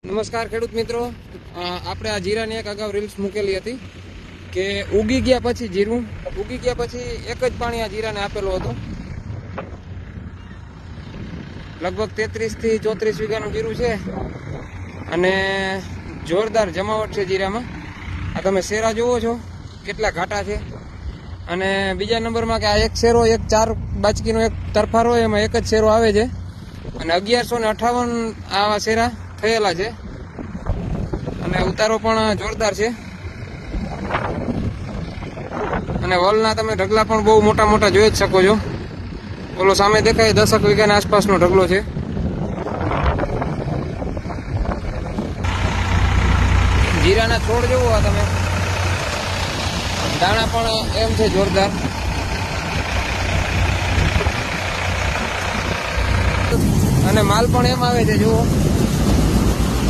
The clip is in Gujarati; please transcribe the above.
નમસ્કાર ખેડૂત મિત્રો, આપણે આ જીરાની એક અગાઉ રીલ્સ મૂકેલી હતી કે ઉગી ગયા પછી જીરું ઉગી ગયા પછી એક જ પાણી આ જીરાને આપેલું હતું. લગભગ 33 થી 34 વીઘાનું જીરું છે અને જોરદાર જમાવટ છે જીરામાં. આ તમે શેરા જોવો છો કેટલા ઘાટા છે. અને બીજા નંબરમાં કે આ એક શેરો, એક 4 બાચકીનો એક તરફારો, એમાં એક જ શેરો આવે છે અને 1158 આવા શેરા થયેલા છે અને ઉતારો પણ જોરદાર છે. અને વલના તમે ઢગલા પણ બહુ મોટા મોટા જોઈ જ શકો છો. ઓલો સામે દેખાય 10 વીઘાના આસપાસનો ઢગલો છે. જીરાના છોડ જોવો આ તમે, દાણા પણ એમ છે જોરદાર. અને માલ પણ એમ આવે છે જુઓ.